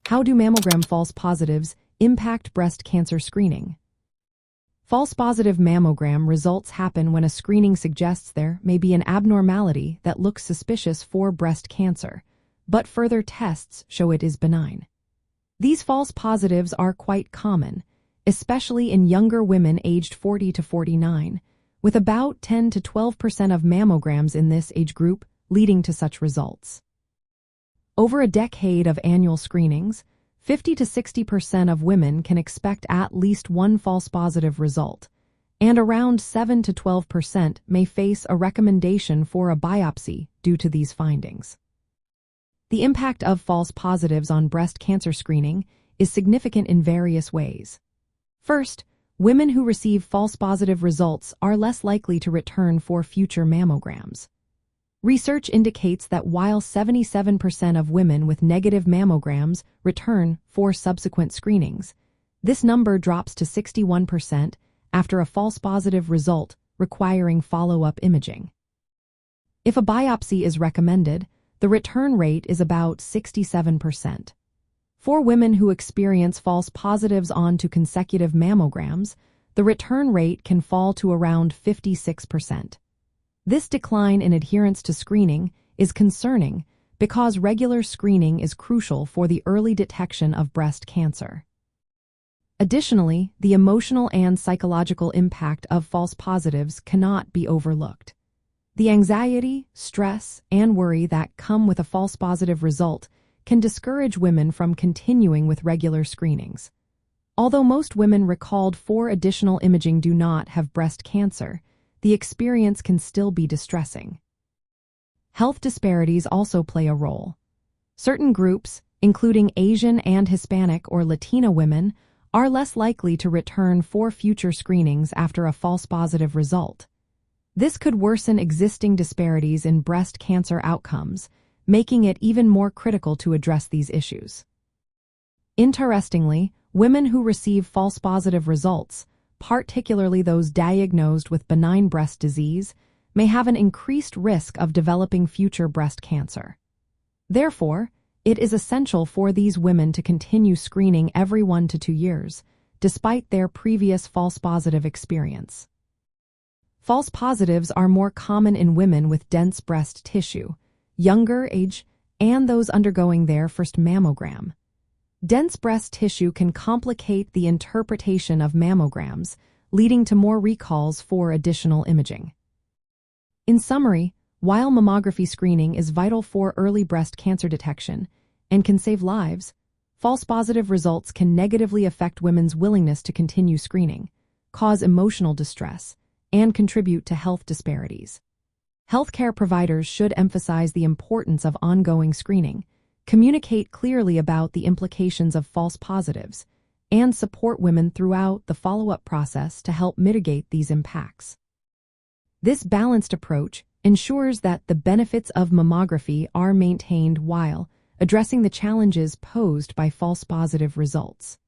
How do mammogram false positives impact breast cancer screening? False positive mammogram results happen when a screening suggests there may be an abnormality that looks suspicious for breast cancer, but further tests show it is benign. These false positives are quite common, especially in younger women aged 40 to 49, with about 10 to 12% of mammograms in this age group leading to such results. Over a decade of annual screenings, 50 to 60% of women can expect at least one false positive result, and around 7 to 12% may face a recommendation for a biopsy due to these findings. The impact of false positives on breast cancer screening is significant in various ways. First, women who receive false positive results are less likely to return for future mammograms. Research indicates that while 77% of women with negative mammograms return for subsequent screenings, this number drops to 61% after a false positive result requiring follow-up imaging. If a biopsy is recommended, the return rate is about 67%. For women who experience false positives on to consecutive mammograms, the return rate can fall to around 56%. This decline in adherence to screening is concerning because regular screening is crucial for the early detection of breast cancer. Additionally, the emotional and psychological impact of false positives cannot be overlooked. The anxiety, stress, and worry that come with a false positive result can discourage women from continuing with regular screenings. Although most women recalled for additional imaging do not have breast cancer, the experience can still be distressing. Health disparities also play a role. Certain groups, including Asian and Hispanic or Latina women, are less likely to return for future screenings after a false positive result. This could worsen existing disparities in breast cancer outcomes, making it even more critical to address these issues. Interestingly, women who receive false positive results, particularly those diagnosed with benign breast disease, may have an increased risk of developing future breast cancer. Therefore, it is essential for these women to continue screening every 1 to 2 years, despite their previous false positive experience. False positives are more common in women with dense breast tissue, younger age, and those undergoing their first mammogram. Dense breast tissue can complicate the interpretation of mammograms, leading to more recalls for additional imaging. In summary, while mammography screening is vital for early breast cancer detection and can save lives, false positive results can negatively affect women's willingness to continue screening, cause emotional distress, and contribute to health disparities. Healthcare providers should emphasize the importance of ongoing screening, communicate clearly about the implications of false positives, and support women throughout the follow-up process to help mitigate these impacts. This balanced approach ensures that the benefits of mammography are maintained while addressing the challenges posed by false positive results.